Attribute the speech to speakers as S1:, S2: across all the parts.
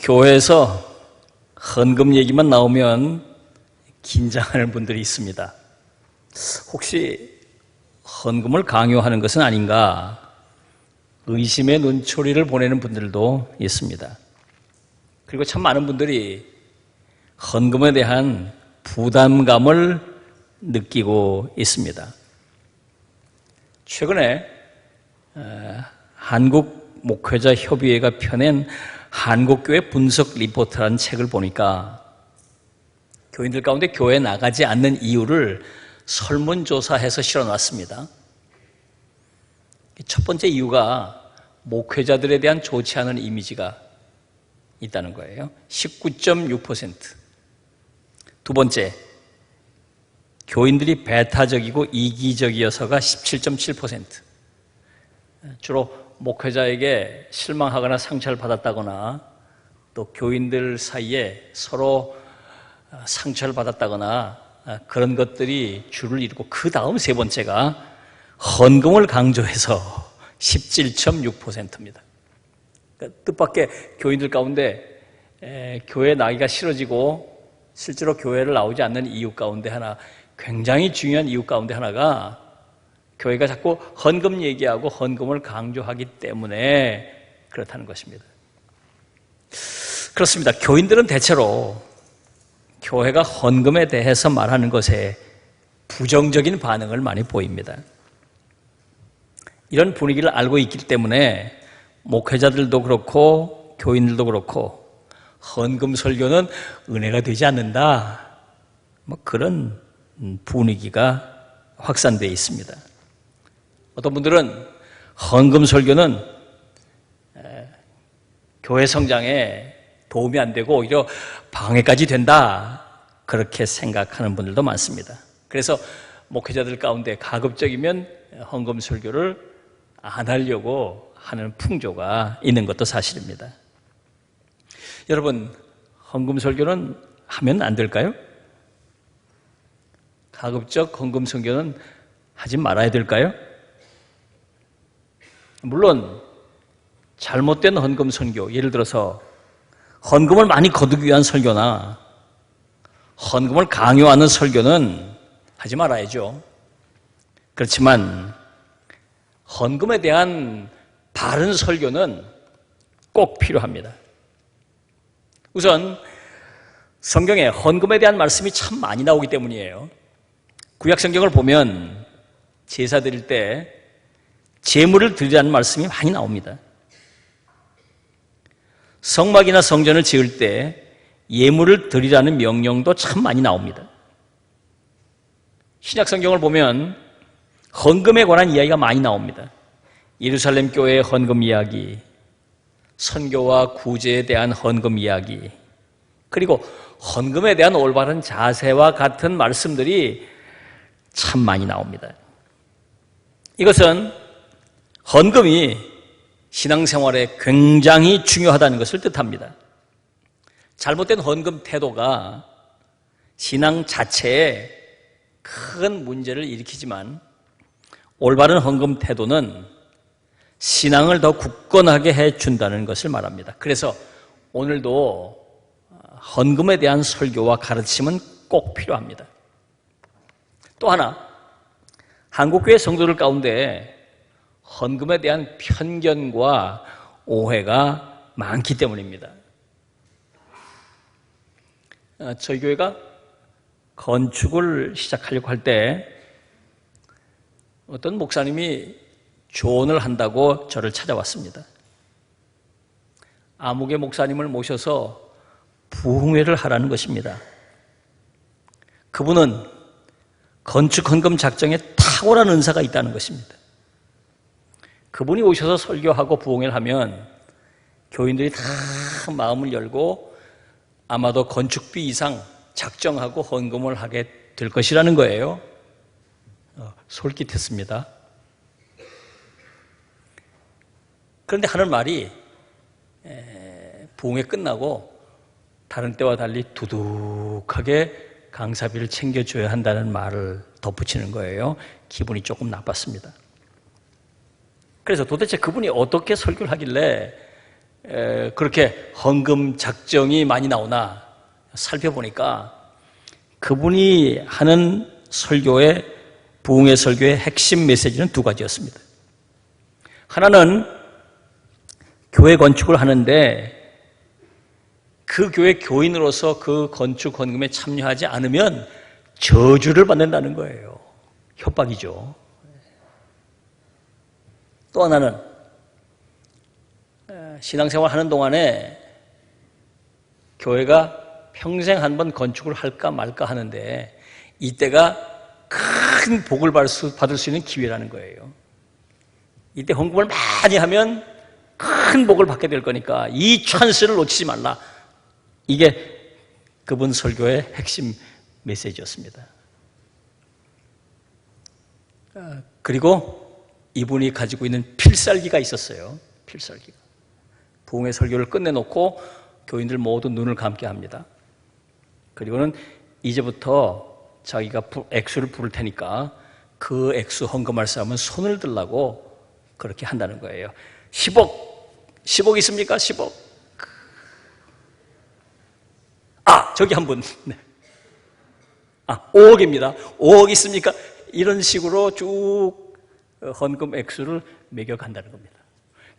S1: 교회에서 헌금 얘기만 나오면 긴장하는 분들이 있습니다. 혹시 헌금을 강요하는 것은 아닌가 의심의 눈초리를 보내는 분들도 있습니다. 그리고 참 많은 분들이 헌금에 대한 부담감을 느끼고 있습니다. 최근에 한국목회자협의회가 펴낸 한국교회 분석 리포트라는 책을 보니까 교인들 가운데 교회에 나가지 않는 이유를 설문조사해서 실어놨습니다. 첫 번째 이유가 목회자들에 대한 좋지 않은 이미지가 있다는 거예요. 19.6%. 두 번째, 교인들이 배타적이고 이기적이어서가 17.7%. 주로 목회자에게 실망하거나 상처를 받았다거나 또 교인들 사이에 서로 상처를 받았다거나 그런 것들이 주를 이루고 그 다음 세 번째가 헌금을 강조해서 17.6%입니다. 그러니까 뜻밖의 교인들 가운데 교회에 나기가 싫어지고 실제로 교회를 나오지 않는 이유 가운데 하나, 굉장히 중요한 이유 가운데 하나가 교회가 자꾸 헌금 얘기하고 헌금을 강조하기 때문에 그렇다는 것입니다. 그렇습니다. 교인들은 대체로 교회가 헌금에 대해서 말하는 것에 부정적인 반응을 많이 보입니다. 이런 분위기를 알고 있기 때문에 목회자들도 그렇고 교인들도 그렇고 헌금 설교는 은혜가 되지 않는다, 그런 분위기가 확산되어 있습니다. 어떤 분들은 헌금 설교는 교회 성장에 도움이 안 되고 오히려 방해까지 된다, 그렇게 생각하는 분들도 많습니다. 그래서 목회자들 가운데 가급적이면 헌금 설교를 안 하려고 하는 풍조가 있는 것도 사실입니다. 여러분, 헌금 설교는 하면 안 될까요? 가급적 헌금 설교는 하지 말아야 될까요? 물론 잘못된 헌금 설교, 예를 들어서 헌금을 많이 거두기 위한 설교나 헌금을 강요하는 설교는 하지 말아야죠. 그렇지만 헌금에 대한 바른 설교는 꼭 필요합니다. 우선 성경에 헌금에 대한 말씀이 참 많이 나오기 때문이에요. 구약 성경을 보면 제사 드릴 때 제물을 드리라는 말씀이 많이 나옵니다. 성막이나 성전을 지을 때 예물을 드리라는 명령도 참 많이 나옵니다. 신약 성경을 보면 헌금에 관한 이야기가 많이 나옵니다. 예루살렘 교회의 헌금 이야기, 선교와 구제에 대한 헌금 이야기, 그리고 헌금에 대한 올바른 자세와 같은 말씀들이 참 많이 나옵니다. 이것은 헌금이 신앙생활에 굉장히 중요하다는 것을 뜻합니다. 잘못된 헌금 태도가 신앙 자체에 큰 문제를 일으키지만 올바른 헌금 태도는 신앙을 더 굳건하게 해준다는 것을 말합니다. 그래서 오늘도 헌금에 대한 설교와 가르침은 꼭 필요합니다. 또 하나, 한국교회 성도들 가운데 헌금에 대한 편견과 오해가 많기 때문입니다. 저희 교회가 건축을 시작하려고 할 때 어떤 목사님이 조언을 한다고 저를 찾아왔습니다. 아무개 목사님을 모셔서 부흥회를 하라는 것입니다. 그분은 건축 헌금 작정에 탁월한 은사가 있다는 것입니다. 그분이 오셔서 설교하고 부흥회를 하면 교인들이 다 마음을 열고 아마도 건축비 이상 작정하고 헌금을 하게 될 것이라는 거예요. 솔깃했습니다. 그런데 하는 말이 부흥회 끝나고 다른 때와 달리 두둑하게 강사비를 챙겨줘야 한다는 말을 덧붙이는 거예요. 기분이 조금 나빴습니다. 그래서 도대체 그분이 어떻게 설교를 하길래 그렇게 헌금 작정이 많이 나오나 살펴보니까 그분이 하는 설교의 부흥의 설교의 핵심 메시지는 두 가지였습니다. 하나는 교회 건축을 하는데 그 교회 교인으로서 그 건축 헌금에 참여하지 않으면 저주를 받는다는 거예요. 협박이죠. 또 하나는 신앙생활 하는 동안에 교회가 평생 한 번 건축을 할까 말까 하는데 이때가 큰 복을 받을 수 있는 기회라는 거예요. 이때 헌금을 많이 하면 큰 복을 받게 될 거니까 이 찬스를 놓치지 말라. 이게 그분 설교의 핵심 메시지였습니다. 그리고 이분이 가지고 있는 필살기가 있었어요. 필살기가. 부흥의 설교를 끝내놓고 교인들 모두 눈을 감게 합니다. 그리고는 이제부터 자기가 액수를 부를 테니까 그 액수 헌금할 사람은 손을 들라고 그렇게 한다는 거예요. 10억 있습니까? 10억. 저기 한 분. 네. 5억입니다. 5억 있습니까? 이런 식으로 쭉 헌금 액수를 매겨간다는 겁니다.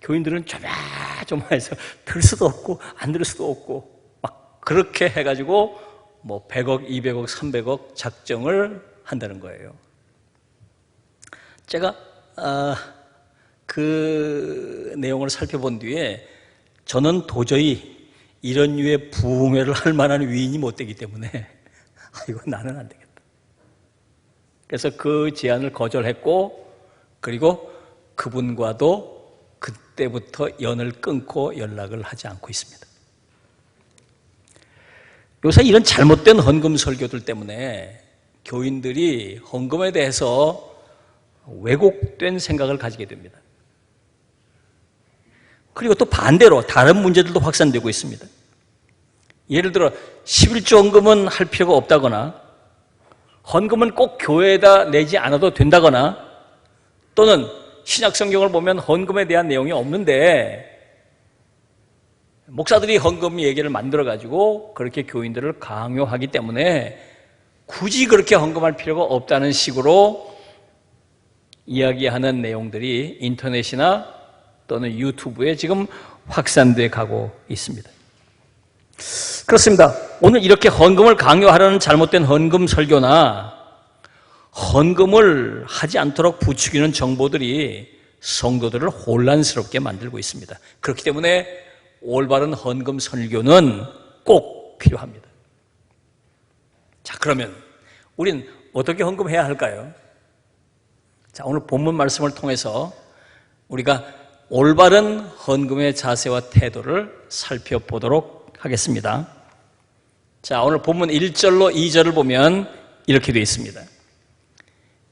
S1: 교인들은 조마조마해서 들 수도 없고 안 들 수도 없고 막 그렇게 해가지고 뭐 100억, 200억, 300억 작정을 한다는 거예요. 제가 그 내용을 살펴본 뒤에 저는 도저히 이런 류의 부흥회를 할 만한 위인이 못 되기 때문에 이거 나는 안 되겠다. 그래서 그 제안을 거절했고 그리고 그분과도 그때부터 연을 끊고 연락을 하지 않고 있습니다. 요새 이런 잘못된 헌금 설교들 때문에 교인들이 헌금에 대해서 왜곡된 생각을 가지게 됩니다. 그리고 또 반대로 다른 문제들도 확산되고 있습니다. 예를 들어 11조 헌금은 할 필요가 없다거나 헌금은 꼭 교회에다 내지 않아도 된다거나 또는 신약 성경을 보면 헌금에 대한 내용이 없는데 목사들이 헌금 얘기를 만들어가지고 그렇게 교인들을 강요하기 때문에 굳이 그렇게 헌금할 필요가 없다는 식으로 이야기하는 내용들이 인터넷이나 또는 유튜브에 지금 확산돼 가고 있습니다. 그렇습니다. 오늘 이렇게 헌금을 강요하려는 잘못된 헌금 설교나 헌금을 하지 않도록 부추기는 정보들이 성도들을 혼란스럽게 만들고 있습니다. 그렇기 때문에 올바른 헌금 설교는 꼭 필요합니다. 자, 그러면 우린 어떻게 헌금해야 할까요? 자, 오늘 본문 말씀을 통해서 우리가 올바른 헌금의 자세와 태도를 살펴보도록 하겠습니다. 자, 오늘 본문 1절로 2절을 보면 이렇게 되어 있습니다.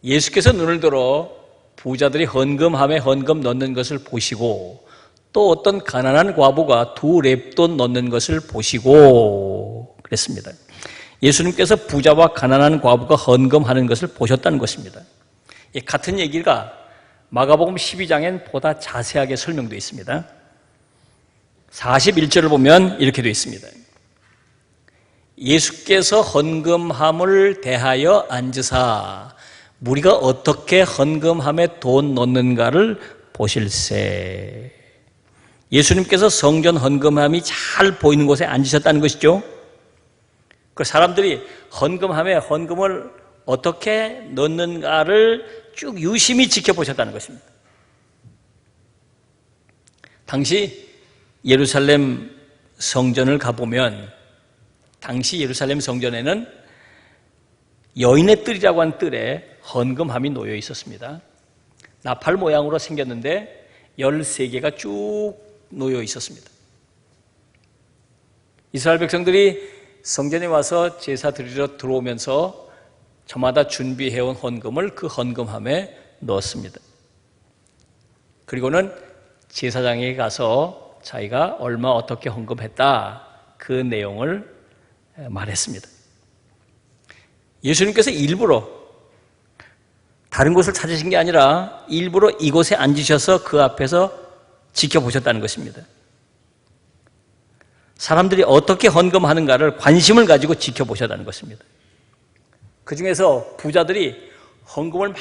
S1: 예수께서 눈을 들어 부자들이 헌금함에 헌금 넣는 것을 보시고 또 어떤 가난한 과부가 2렙돈 넣는 것을 보시고 그랬습니다. 예수님께서 부자와 가난한 과부가 헌금하는 것을 보셨다는 것입니다. 같은 얘기가 마가복음 12장엔 보다 자세하게 설명되어 있습니다. 41절을 보면 이렇게 되어 있습니다. 예수께서 헌금함을 대하여 앉으사 우리가 어떻게 헌금함에 돈 넣는가를 보실세. 예수님께서 성전 헌금함이 잘 보이는 곳에 앉으셨다는 것이죠. 그 사람들이 헌금함에 헌금을 어떻게 넣는가를 쭉 유심히 지켜보셨다는 것입니다. 당시 예루살렘 성전을 가보면 당시 예루살렘 성전에는 여인의 뜰이라고 하는 뜰에 헌금함이 놓여 있었습니다. 나팔 모양으로 생겼는데 13개가 쭉 놓여 있었습니다. 이스라엘 백성들이 성전에 와서 제사 드리러 들어오면서 저마다 준비해온 헌금을 그 헌금함에 넣었습니다. 그리고는 제사장에게 가서 자기가 얼마 어떻게 헌금했다 그 내용을 말했습니다. 예수님께서 일부러 다른 곳을 찾으신 게 아니라 일부러 이곳에 앉으셔서 그 앞에서 지켜보셨다는 것입니다. 사람들이 어떻게 헌금하는가를 관심을 가지고 지켜보셨다는 것입니다. 그 중에서 부자들이 헌금을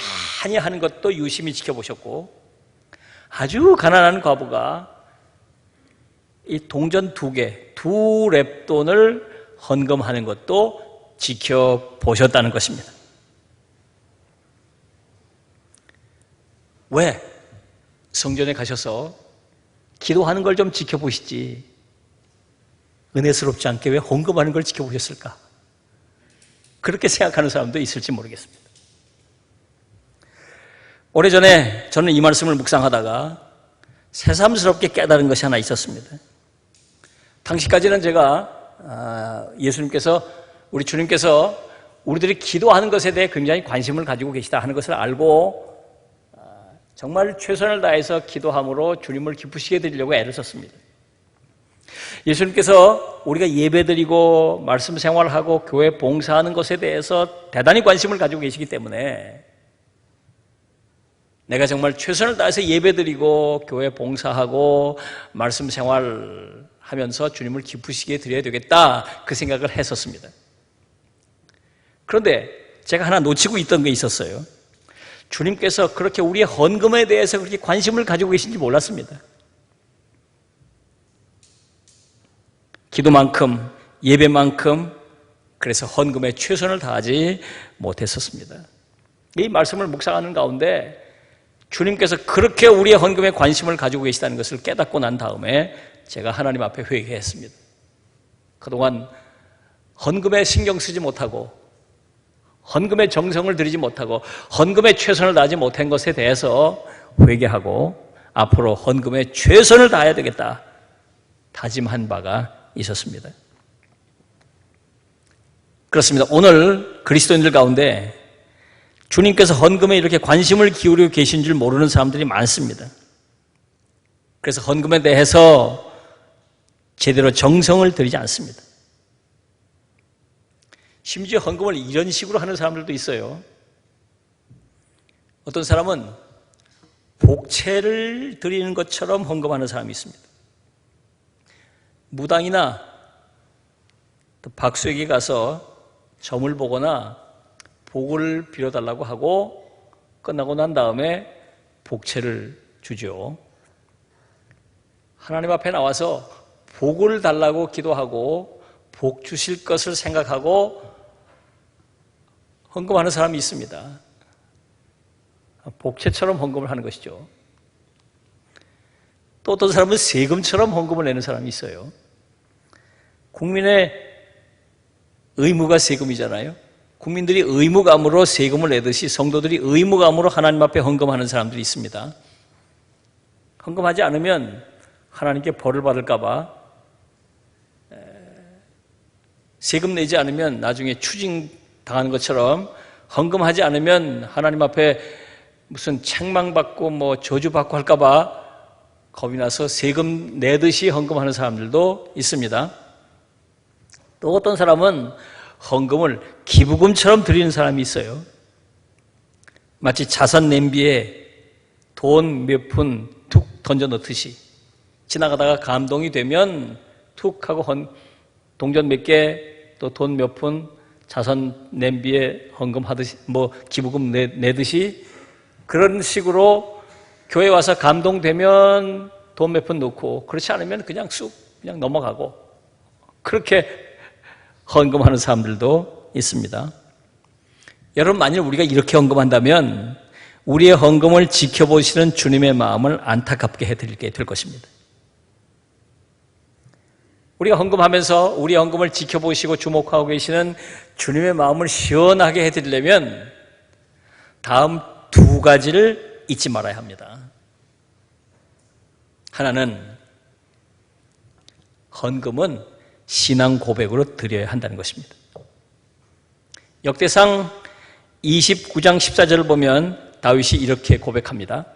S1: 많이 하는 것도 유심히 지켜보셨고, 아주 가난한 과부가 이 동전 2개, 2렙돈을 헌금하는 것도 지켜보셨다는 것입니다. 왜? 성전에 가셔서 기도하는 걸 좀 지켜보시지, 은혜스럽지 않게 왜 헌금하는 걸 지켜보셨을까? 그렇게 생각하는 사람도 있을지 모르겠습니다. 오래전에 저는 이 말씀을 묵상하다가 새삼스럽게 깨달은 것이 하나 있었습니다. 당시까지는 제가 우리 주님께서 우리들이 기도하는 것에 대해 굉장히 관심을 가지고 계시다 하는 것을 알고 정말 최선을 다해서 기도함으로 주님을 기쁘시게 드리려고 애를 썼습니다. 예수님께서 우리가 예배드리고 말씀 생활하고 교회 봉사하는 것에 대해서 대단히 관심을 가지고 계시기 때문에 내가 정말 최선을 다해서 예배드리고 교회 봉사하고 말씀 생활하면서 주님을 기쁘시게 드려야 되겠다, 그 생각을 했었습니다. 그런데 제가 하나 놓치고 있던 게 있었어요. 주님께서 그렇게 우리의 헌금에 대해서 그렇게 관심을 가지고 계신지 몰랐습니다. 기도만큼, 예배만큼, 그래서 헌금에 최선을 다하지 못했었습니다. 이 말씀을 묵상하는 가운데 주님께서 그렇게 우리의 헌금에 관심을 가지고 계시다는 것을 깨닫고 난 다음에 제가 하나님 앞에 회개했습니다. 그동안 헌금에 신경 쓰지 못하고, 헌금에 정성을 들이지 못하고, 헌금에 최선을 다하지 못한 것에 대해서 회개하고 앞으로 헌금에 최선을 다해야 되겠다 다짐한 바가 있었습니다. 그렇습니다. 오늘 그리스도인들 가운데 주님께서 헌금에 이렇게 관심을 기울이고 계신 줄 모르는 사람들이 많습니다. 그래서 헌금에 대해서 제대로 정성을 들이지 않습니다. 심지어 헌금을 이런 식으로 하는 사람들도 있어요. 어떤 사람은 복채를 드리는 것처럼 헌금하는 사람이 있습니다. 무당이나 또 박수에게 가서 점을 보거나 복을 빌어달라고 하고 끝나고 난 다음에 복채를 주죠. 하나님 앞에 나와서 복을 달라고 기도하고 복 주실 것을 생각하고 헌금하는 사람이 있습니다. 복채처럼 헌금을 하는 것이죠. 또 어떤 사람은 세금처럼 헌금을 내는 사람이 있어요. 국민의 의무가 세금이잖아요. 국민들이 의무감으로 세금을 내듯이 성도들이 의무감으로 하나님 앞에 헌금하는 사람들이 있습니다. 헌금하지 않으면 하나님께 벌을 받을까 봐, 세금 내지 않으면 나중에 추징당하는 것처럼 헌금하지 않으면 하나님 앞에 무슨 책망받고 저주받고 할까 봐 겁이 나서 세금 내듯이 헌금하는 사람들도 있습니다. 또 어떤 사람은 헌금을 기부금처럼 드리는 사람이 있어요. 마치 자선 냄비에 돈 몇 푼 툭 던져 넣듯이 지나가다가 감동이 되면 툭 하고 동전 몇 개 또 돈 몇 푼 자선 냄비에 헌금하듯이 기부금 내듯이 그런 식으로 교회 와서 감동되면 돈 몇 푼 넣고, 그렇지 않으면 그냥 그냥 넘어가고, 그렇게 헌금하는 사람들도 있습니다. 여러분, 만일 우리가 이렇게 헌금한다면 우리의 헌금을 지켜보시는 주님의 마음을 안타깝게 해드리게 될 것입니다. 우리가 헌금하면서 우리의 헌금을 지켜보시고 주목하고 계시는 주님의 마음을 시원하게 해드리려면 다음 2가지를 잊지 말아야 합니다. 하나는 헌금은 신앙 고백으로 드려야 한다는 것입니다. 역대상 29장 14절을 보면 다윗이 이렇게 고백합니다.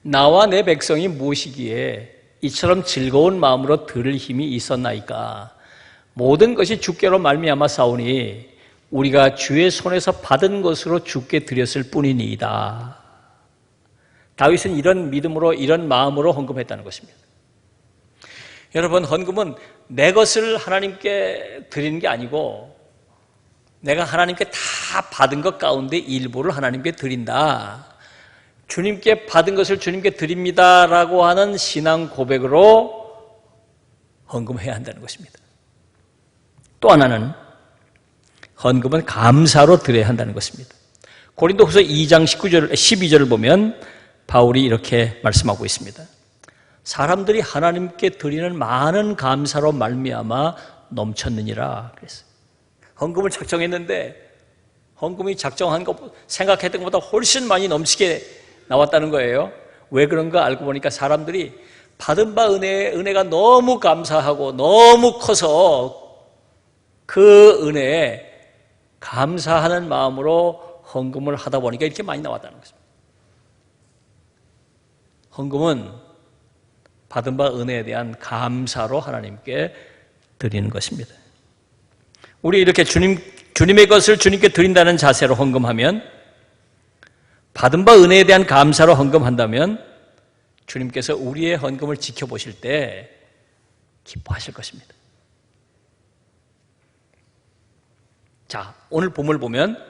S1: 나와 내 백성이 무엇이기에 이처럼 즐거운 마음으로 들을 힘이 있었나이까. 모든 것이 주께로 말미암아 싸우니 우리가 주의 손에서 받은 것으로 주께 드렸을 뿐이니이다. 다윗은 이런 믿음으로, 이런 마음으로 헌금했다는 것입니다. 여러분, 헌금은 내 것을 하나님께 드리는 게 아니고 내가 하나님께 다 받은 것 가운데 일부를 하나님께 드린다. 주님께 받은 것을 주님께 드립니다라고 하는 신앙 고백으로 헌금해야 한다는 것입니다. 또 하나는 헌금은 감사로 드려야 한다는 것입니다. 고린도후서 2장 12절을 보면 바울이 이렇게 말씀하고 있습니다. 사람들이 하나님께 드리는 많은 감사로 말미암아 넘쳤느니라 그랬어요. 헌금을 작정했는데 헌금이 작정한 것 생각했던 것보다 훨씬 많이 넘치게 나왔다는 거예요. 왜 그런가 알고 보니까 사람들이 받은 바 은혜가 너무 감사하고 너무 커서 그 은혜에 감사하는 마음으로 헌금을 하다 보니까 이렇게 많이 나왔다는 것입니다. 헌금은 받은 바 은혜에 대한 감사로 하나님께 드리는 것입니다. 우리 이렇게 주님의 것을 주님께 드린다는 자세로 헌금하면, 받은 바 은혜에 대한 감사로 헌금한다면 주님께서 우리의 헌금을 지켜보실 때 기뻐하실 것입니다. 자, 오늘 본문을 보면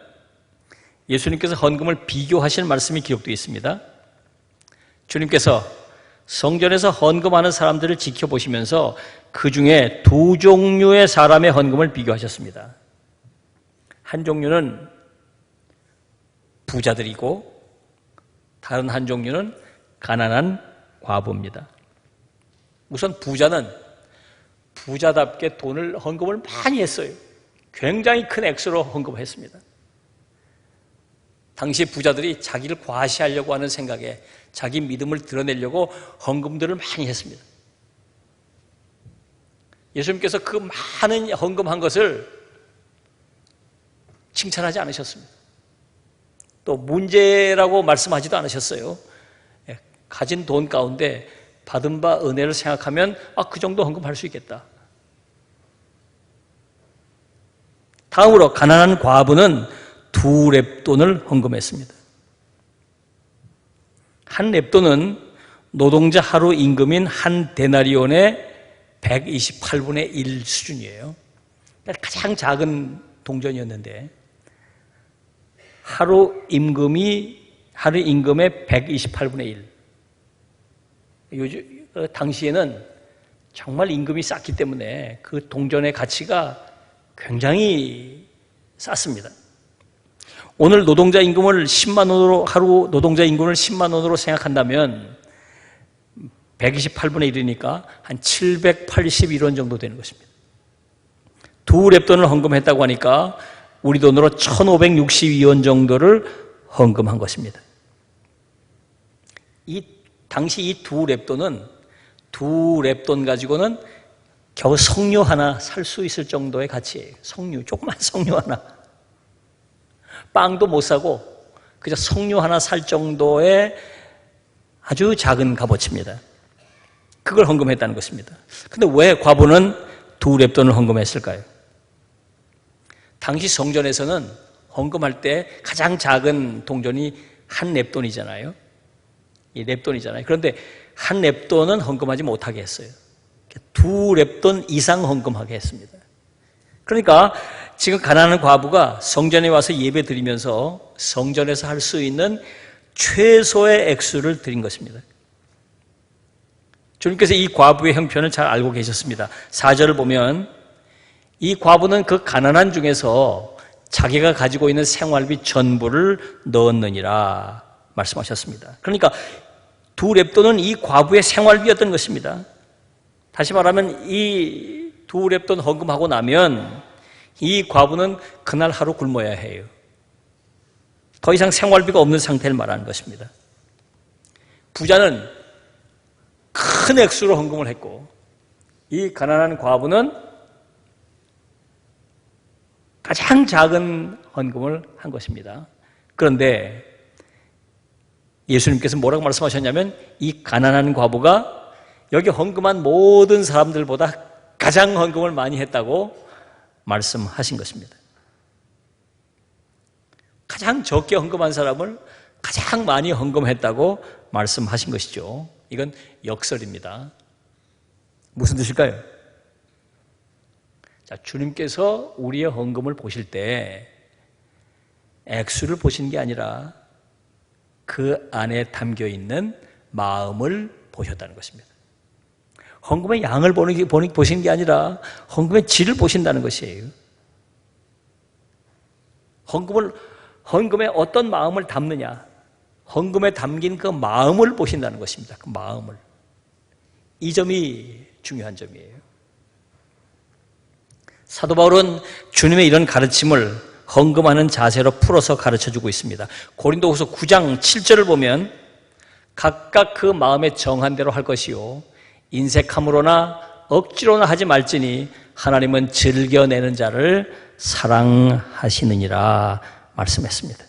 S1: 예수님께서 헌금을 비교하신 말씀이 기록되어 있습니다. 주님께서 성전에서 헌금하는 사람들을 지켜보시면서 그 중에 두 종류의 사람의 헌금을 비교하셨습니다. 한 종류는 부자들이고 다른 한 종류는 가난한 과부입니다. 우선 부자는 부자답게 헌금을 많이 했어요. 굉장히 큰 액수로 헌금했습니다. 당시 부자들이 자기를 과시하려고 하는 생각에 자기 믿음을 드러내려고 헌금들을 많이 했습니다. 예수님께서 그 많은 헌금한 것을 칭찬하지 않으셨습니다. 또 문제라고 말씀하지도 않으셨어요. 가진 돈 가운데 받은 바 은혜를 생각하면 그 정도 헌금할 수 있겠다. 다음으로 가난한 과부는 2렙돈을 헌금했습니다. 한 렙돈은 노동자 하루 임금인 한 데나리온의 128분의 1 수준이에요. 가장 작은 동전이었는데 하루 임금의 128분의 1. 당시에는 정말 임금이 쌌기 때문에 그 동전의 가치가 굉장히 쌌습니다. 오늘 노동자 임금을 10만 원으로, 하루 노동자 임금을 10만 원으로 생각한다면 128분의 1이니까 한 781원 정도 되는 것입니다. 2렙돈을 헌금했다고 하니까 우리 돈으로 1562원 정도를 헌금한 것입니다. 당시 이 2렙돈 가지고는 겨우 석류 하나 살 수 있을 정도의 가치예요. 조그만 석류 하나. 빵도 못 사고 그저 석류 하나 살 정도의 아주 작은 값어치입니다. 그걸 헌금했다는 것입니다. 그런데 왜 과부는 2렙돈을 헌금했을까요? 당시 성전에서는 헌금할 때 가장 작은 동전이 한 렙돈이잖아요. 이 렙돈이잖아요. 그런데 한 렙돈은 헌금하지 못하게 했어요. 2렙돈 이상 헌금하게 했습니다. 그러니까 지금 가난한 과부가 성전에 와서 예배 드리면서 성전에서 할 수 있는 최소의 액수를 드린 것입니다. 주님께서 이 과부의 형편을 잘 알고 계셨습니다. 4절을 보면 이 과부는 그 가난한 중에서 자기가 가지고 있는 생활비 전부를 넣었느니라 말씀하셨습니다. 그러니까 2렙돈은 이 과부의 생활비였던 것입니다. 다시 말하면 이 2렙돈 헌금하고 나면 이 과부는 그날 하루 굶어야 해요. 더 이상 생활비가 없는 상태를 말하는 것입니다. 부자는 큰 액수로 헌금을 했고 이 가난한 과부는 가장 작은 헌금을 한 것입니다. 그런데 예수님께서 뭐라고 말씀하셨냐면 이 가난한 과부가 여기 헌금한 모든 사람들보다 가장 헌금을 많이 했다고 말씀하신 것입니다. 가장 적게 헌금한 사람을 가장 많이 헌금했다고 말씀하신 것이죠. 이건 역설입니다. 무슨 뜻일까요? 자, 주님께서 우리의 헌금을 보실 때 액수를 보시는 게 아니라 그 안에 담겨 있는 마음을 보셨다는 것입니다. 헌금의 양을 보시는 게 아니라 헌금의 질을 보신다는 것이에요. 헌금에 어떤 마음을 담느냐, 헌금에 담긴 그 마음을 보신다는 것입니다. 그 마음을. 이 점이 중요한 점이에요. 사도 바울은 주님의 이런 가르침을 헌금하는 자세로 풀어서 가르쳐주고 있습니다. 고린도후서 9장 7절을 보면 각각 그 마음에 정한 대로 할 것이요 인색함으로나 억지로나 하지 말지니 하나님은 즐겨내는 자를 사랑하시느니라 말씀했습니다.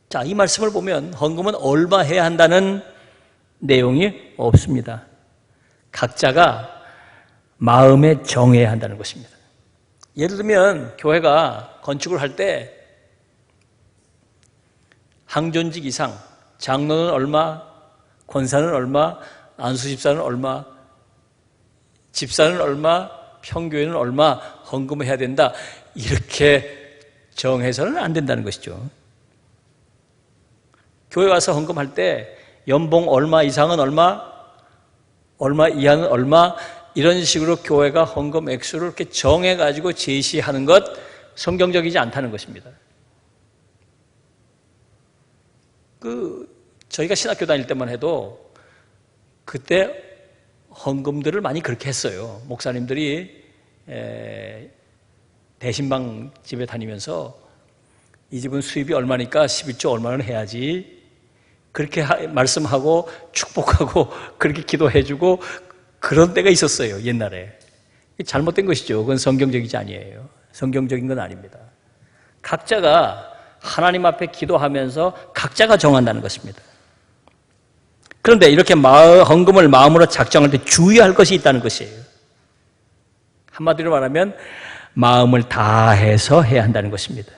S1: 자, 이 말씀을 보면 헌금은 얼마 해야 한다는 내용이 없습니다. 각자가 마음에 정해야 한다는 것입니다. 예를 들면 교회가 건축을 할 때 항존직 이상, 장로는 얼마, 권사는 얼마, 안수집사는 얼마, 집사는 얼마, 평교회는 얼마 헌금을 해야 된다, 이렇게 정해서는 안 된다는 것이죠. 교회 와서 헌금할 때 연봉 얼마 이상은 얼마, 얼마 이하는 얼마, 이런 식으로 교회가 헌금 액수를 이렇게 정해가지고 제시하는 것 성경적이지 않다는 것입니다. 저희가 신학교 다닐 때만 해도 그때 헌금들을 많이 그렇게 했어요. 목사님들이 대신방 집에 다니면서 이 집은 수입이 얼마니까 11조 얼마는 해야지, 그렇게 말씀하고 축복하고 그렇게 기도해주고 그런 때가 있었어요, 옛날에. 잘못된 것이죠. 그건 성경적이지 아니에요. 성경적인 건 아닙니다. 각자가 하나님 앞에 기도하면서 각자가 정한다는 것입니다. 그런데 이렇게 헌금을 마음으로 작정할 때 주의할 것이 있다는 것이에요. 한마디로 말하면 마음을 다해서 해야 한다는 것입니다.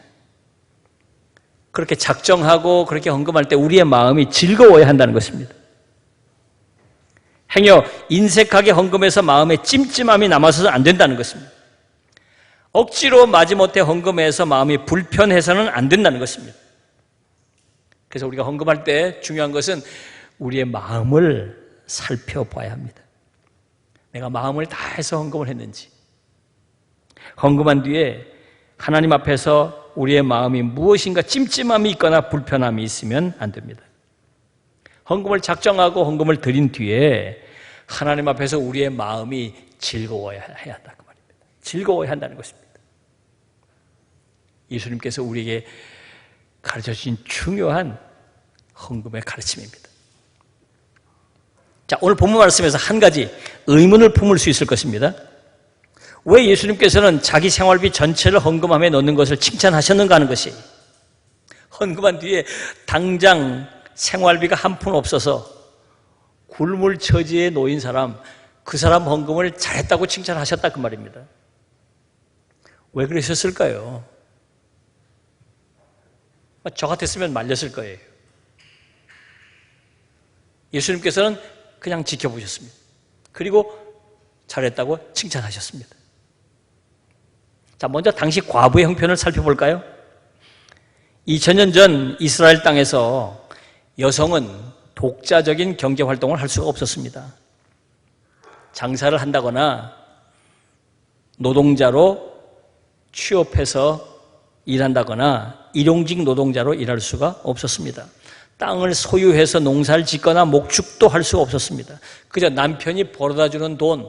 S1: 그렇게 작정하고 그렇게 헌금할 때 우리의 마음이 즐거워야 한다는 것입니다. 행여 인색하게 헌금해서 마음에 찜찜함이 남아서는 안 된다는 것입니다. 억지로 마지못해 헌금해서 마음이 불편해서는 안 된다는 것입니다. 그래서 우리가 헌금할 때 중요한 것은 우리의 마음을 살펴봐야 합니다. 내가 마음을 다해서 헌금을 했는지, 헌금한 뒤에 하나님 앞에서 우리의 마음이 무엇인가 찜찜함이 있거나 불편함이 있으면 안 됩니다. 헌금을 작정하고 헌금을 드린 뒤에 하나님 앞에서 우리의 마음이 즐거워야 한다 그 말입니다. 즐거워야 한다는 것입니다. 예수님께서 우리에게 가르쳐 주신 중요한 헌금의 가르침입니다. 자, 오늘 본문 말씀에서 한 가지 의문을 품을 수 있을 것입니다. 왜 예수님께서는 자기 생활비 전체를 헌금함에 넣는 것을 칭찬하셨는가 하는 것이, 헌금한 뒤에 당장 생활비가 한 푼 없어서 굶을 처지에 놓인 사람, 그 사람 헌금을 잘했다고 칭찬하셨다 그 말입니다. 왜 그러셨을까요? 저 같았으면 말렸을 거예요. 예수님께서는 그냥 지켜보셨습니다. 그리고 잘했다고 칭찬하셨습니다. 자, 먼저 당시 과부의 형편을 살펴볼까요? 2000년 전 이스라엘 땅에서 여성은 독자적인 경제활동을 할 수가 없었습니다. 장사를 한다거나 노동자로 취업해서 일한다거나 일용직 노동자로 일할 수가 없었습니다. 땅을 소유해서 농사를 짓거나 목축도 할 수가 없었습니다. 그저 남편이 벌어다주는 돈,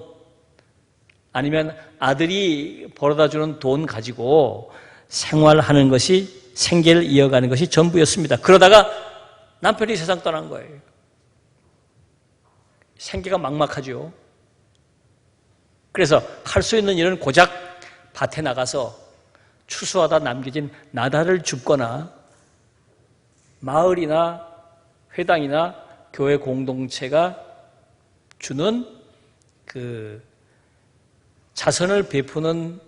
S1: 아니면 아들이 벌어다주는 돈 가지고 생활하는 것이, 생계를 이어가는 것이 전부였습니다. 그러다가 남편이 세상 떠난 거예요. 생계가 막막하죠. 그래서 할 수 있는 일은 고작 밭에 나가서 추수하다 남겨진 나달을 줍거나 마을이나 회당이나 교회 공동체가 주는 그 자선을 베푸는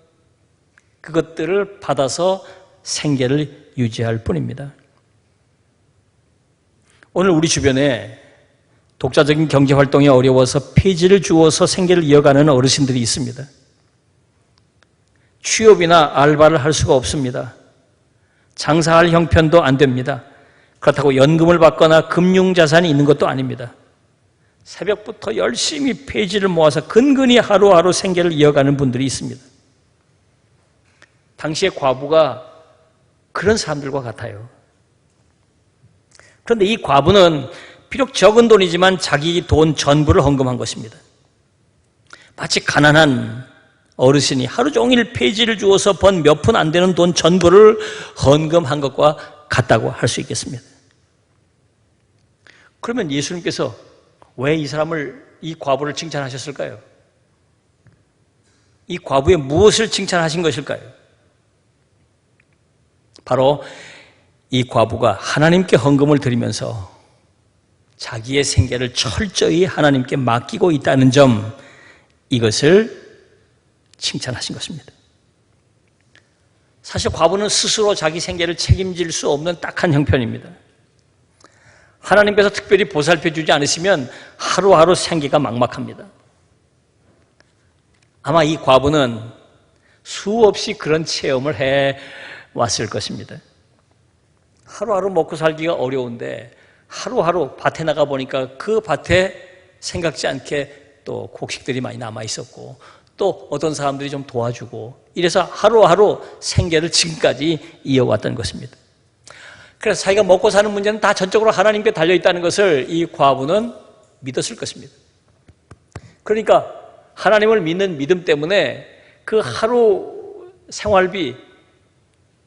S1: 그것들을 받아서 생계를 유지할 뿐입니다. 오늘 우리 주변에 독자적인 경제활동이 어려워서 폐지를 주어서 생계를 이어가는 어르신들이 있습니다. 취업이나 알바를 할 수가 없습니다. 장사할 형편도 안 됩니다. 그렇다고 연금을 받거나 금융자산이 있는 것도 아닙니다. 새벽부터 열심히 폐지를 모아서 근근히 하루하루 생계를 이어가는 분들이 있습니다. 당시의 과부가 그런 사람들과 같아요. 그런데 이 과부는 비록 적은 돈이지만 자기 돈 전부를 헌금한 것입니다. 마치 가난한 어르신이 하루 종일 폐지를 주어서 번 몇 푼 안 되는 돈 전부를 헌금한 것과 같다고 할 수 있겠습니다. 그러면 예수님께서 왜 이 과부를 칭찬하셨을까요? 이 과부의 무엇을 칭찬하신 것일까요? 바로 이 과부가 하나님께 헌금을 드리면서 자기의 생계를 철저히 하나님께 맡기고 있다는 점, 이것을 칭찬하신 것입니다. 사실 과부는 스스로 자기 생계를 책임질 수 없는 딱한 형편입니다. 하나님께서 특별히 보살펴주지 않으시면 하루하루 생계가 막막합니다. 아마 이 과부는 수없이 그런 체험을 해왔을 것입니다. 하루하루 먹고 살기가 어려운데 하루하루 밭에 나가 보니까 그 밭에 생각지 않게 또 곡식들이 많이 남아 있었고, 또 어떤 사람들이 좀 도와주고, 이래서 하루하루 생계를 지금까지 이어왔던 것입니다. 그래서 자기가 먹고 사는 문제는 다 전적으로 하나님께 달려있다는 것을 이 과부는 믿었을 것입니다. 그러니까 하나님을 믿는 믿음 때문에 그 하루 생활비,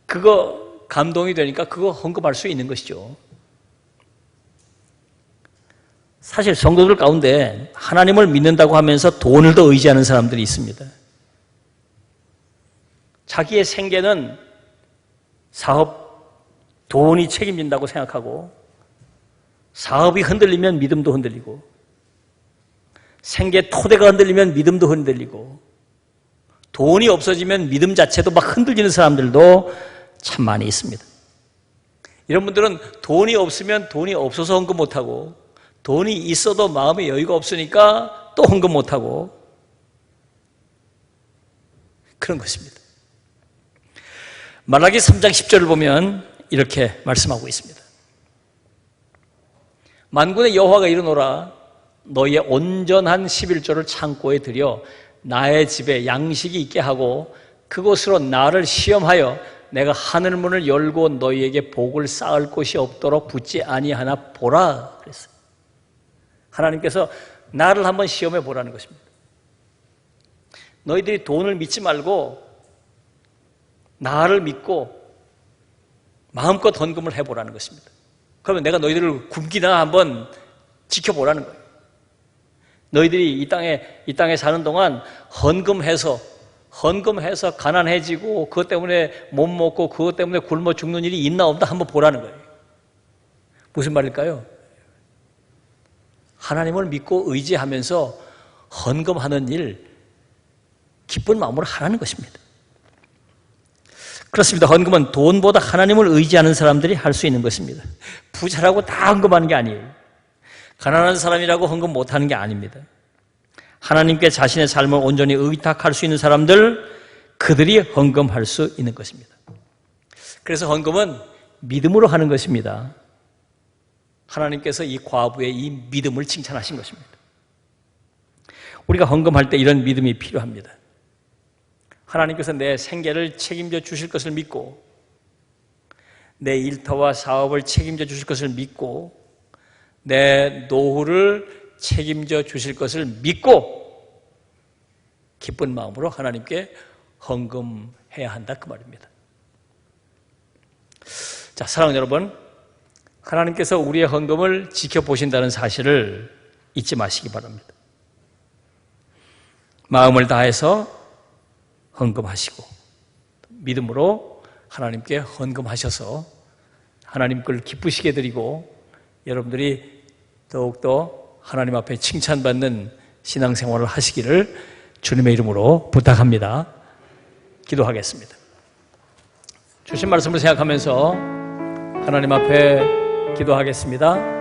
S1: 그거 감동이 되니까 그거 헌금할 수 있는 것이죠. 사실 성도들 가운데 하나님을 믿는다고 하면서 돈을 더 의지하는 사람들이 있습니다. 자기의 생계는 사업, 돈이 책임진다고 생각하고, 사업이 흔들리면 믿음도 흔들리고, 생계 토대가 흔들리면 믿음도 흔들리고, 돈이 없어지면 믿음 자체도 막 흔들리는 사람들도 참 많이 있습니다. 이런 분들은 돈이 없으면 돈이 없어서 헌금 못하고, 돈이 있어도 마음에 여유가 없으니까 또 헌금 못하고, 그런 것입니다. 말라기 3장 10절을 보면 이렇게 말씀하고 있습니다. 만군의 여호와가 이르노라, 너희의 온전한 11조를 창고에 들여 나의 집에 양식이 있게 하고 그곳으로 나를 시험하여 내가 하늘문을 열고 너희에게 복을 쌓을 곳이 없도록 붙지 아니하나 보라 그랬어요. 하나님께서 나를 한번 시험해 보라는 것입니다. 너희들이 돈을 믿지 말고 나를 믿고 마음껏 헌금을 해보라는 것입니다. 그러면 내가 너희들을 굶기나 한번 지켜보라는 거예요. 너희들이 이 땅에 사는 동안 헌금해서 가난해지고 그것 때문에 못 먹고 그것 때문에 굶어 죽는 일이 있나 없나 한번 보라는 거예요. 무슨 말일까요? 하나님을 믿고 의지하면서 헌금하는 일, 기쁜 마음으로 하라는 것입니다. 그렇습니다. 헌금은 돈보다 하나님을 의지하는 사람들이 할 수 있는 것입니다. 부자라고 다 헌금하는 게 아니에요. 가난한 사람이라고 헌금 못하는 게 아닙니다. 하나님께 자신의 삶을 온전히 의탁할 수 있는 사람들, 그들이 헌금할 수 있는 것입니다. 그래서 헌금은 믿음으로 하는 것입니다. 하나님께서 이 과부의 이 믿음을 칭찬하신 것입니다. 우리가 헌금할 때 이런 믿음이 필요합니다. 하나님께서 내 생계를 책임져 주실 것을 믿고, 내 일터와 사업을 책임져 주실 것을 믿고, 내 노후를 책임져 주실 것을 믿고 기쁜 마음으로 하나님께 헌금해야 한다, 그 말입니다. 자, 사랑하는 여러분, 하나님께서 우리의 헌금을 지켜보신다는 사실을 잊지 마시기 바랍니다. 마음을 다해서 헌금하시고 믿음으로 하나님께 헌금하셔서 하나님 걸 기쁘시게 드리고 여러분들이 더욱더 하나님 앞에 칭찬받는 신앙생활을 하시기를 주님의 이름으로 부탁합니다. 기도하겠습니다. 주신 말씀을 생각하면서 하나님 앞에 기도하겠습니다.